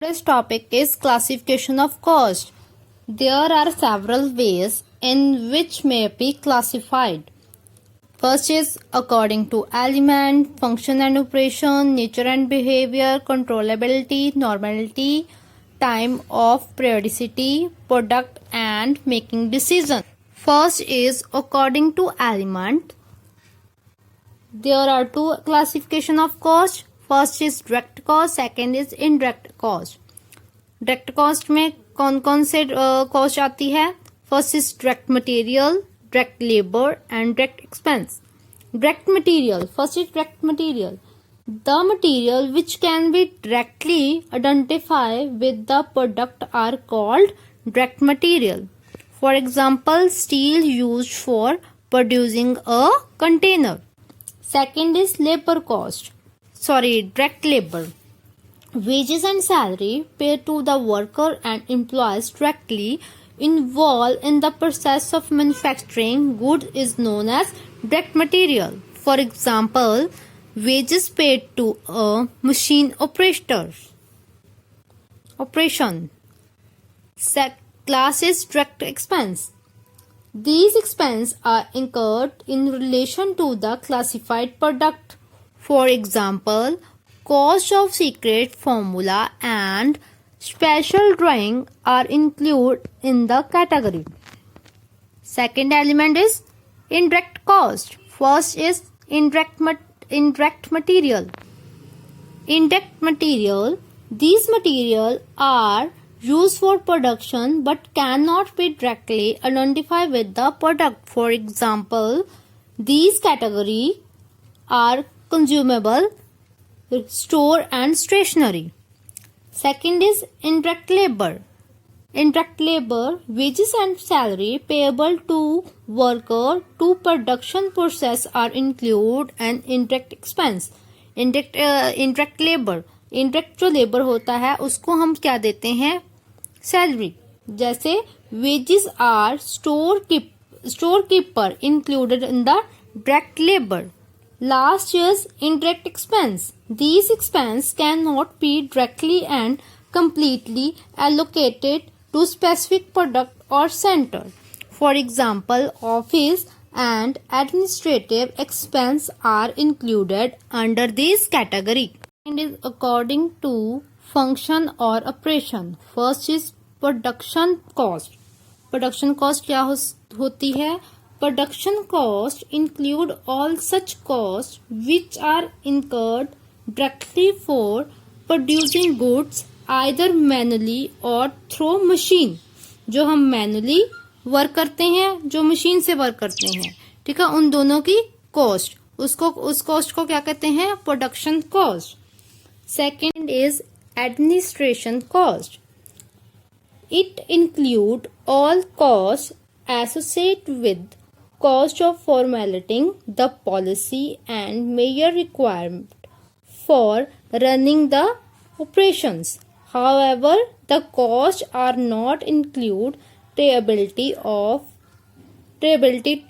Today's topic is classification of cost. There are several ways in which may be classified. First is according to element, function and operation, nature and behavior, controllability, normality, time of periodicity, product and making decision. First is according to element. There are two classification of cost. First is direct cost, second is indirect cost. Direct cost में कौन कौन से cost आती है? First is direct material, direct labour and direct expense. Direct material, first is direct material. The material which can be directly identify with the product are called direct material. For example, steel used for producing a container. Second is labour cost, direct labor. Wages and salary paid to the worker and employees directly involved in the process of manufacturing goods is known as direct material. For example, wages paid to a machine operation. Class is direct expense. These expenses are incurred in relation to the classified product. For example, cost of secret formula and special drawing are included in the category. Second element is indirect cost. First is indirect material. Indirect material. These materials are used for production but cannot be directly identified with the product. For example, these categories are consumable, store and stationery. Second is indirect labor. Indirect labor, wages and salary payable to worker to production process are included and indirect expense. Indirect labor, indirect जो labor होता है उसको हम क्या देते हैं? Salary. जैसे wages are storekeeper included in the direct labor. Last is indirect expense. These expenses cannot be directly and completely allocated to specific product or center. For example, office and administrative expense are included under this category. And is according to function or operation. First is production cost. Production cost क्या होती है? Production costs include all such costs which are incurred directly for producing goods either manually or through machine. जो हम manually work करते हैं, जो machine से work करते हैं, ठीक है, उन दोनों की कॉस्ट, उस कॉस्ट को क्या कहते हैं? Production cost. Second is administration cost. It include all cost associated with cost of formulating the policy and major requirement for running the operations. However, the costs are not include payability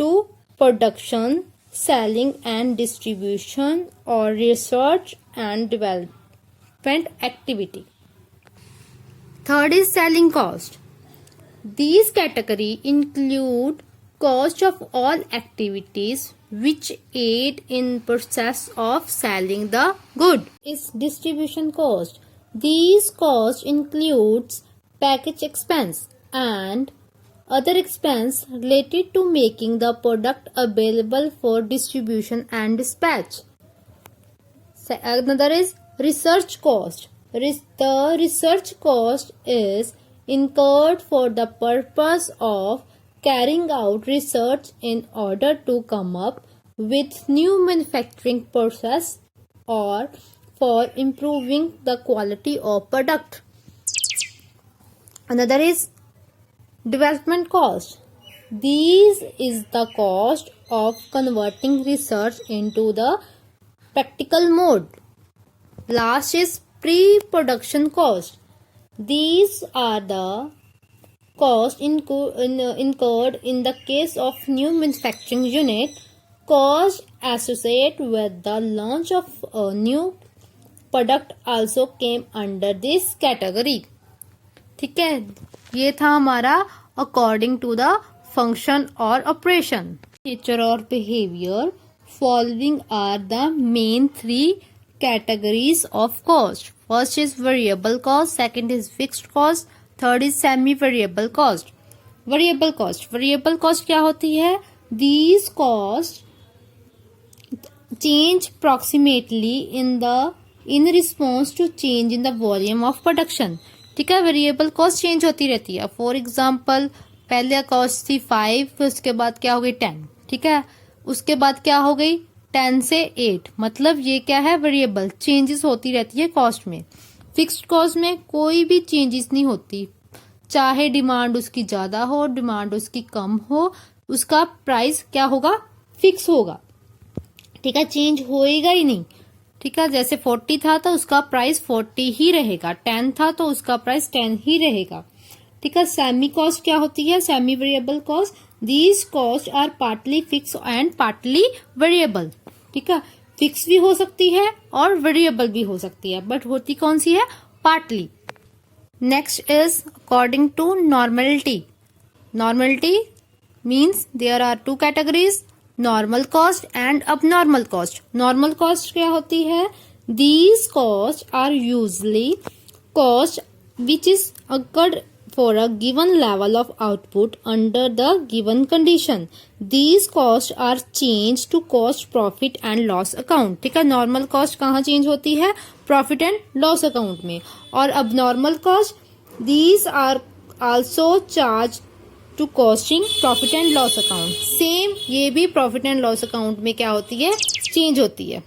to production, selling and distribution or research and development activity. Third is selling cost. These category include cost of all activities which aid in process of selling the good. Is distribution cost. These costs includes package expense and other expense related to making the product available for distribution and dispatch. Another is research cost. The research cost is incurred for the purpose of carrying out research in order to come up with new manufacturing process or for improving the quality of product. Another is development cost. This is the cost of converting research into the practical mode. Last is pre-production cost. These are the cost incurred in the case of new manufacturing unit, cost associated with the launch of a new product also came under this category. ठीक है, ये था हमारा according to the function और operation. Nature और behaviour, following are the main three categories of cost. First is variable cost, second is fixed cost, third is semi variable cost. Variable cost क्या होती है? These costs change approximately in response to change in the volume of production. ठीक है, variable cost change होती रहती है। For example पहले cost थी 5, फिर उसके बाद क्या हो गई 10। ठीक है, उसके बाद क्या हो गई 10 से 8, मतलब ये क्या है, वेरिएबल चेंजेस होती रहती है कॉस्ट में। फिक्स्ड कॉस्ट में कोई भी चेंजेस नहीं होती, चाहे डिमांड उसकी ज्यादा हो डिमांड उसकी कम हो, उसका प्राइस क्या होगा, फिक्स होगा। ठीक है, चेंज होएगा ही नहीं। ठीक है, जैसे 40 था तो उसका प्राइस 40 ही रहेगा, 10 था तो उसका प्राइस 10 ही रहेगा। ठीक है, सेमी कॉस्ट क्या होती है, semi variable cost, these cost are partly fix and partly variable. ठीक है, फिक्स भी हो सकती है और वेरिएबल भी हो सकती है, बट होती कौन सी है, partly. Next is according to normality. Normality means there are two categories, normal cost and abnormal cost. Normal cost क्या होती है, these cost are usually cost which is occurred for a given level of output under the given condition. These costs are changed to cost, profit and loss account. ठीक है, normal cost कहाँ change होती है, profit and loss account में। और abnormal cost, these are also charged to costing, profit and loss account. Same ये भी profit and loss account में क्या होती है, चेंज होती है।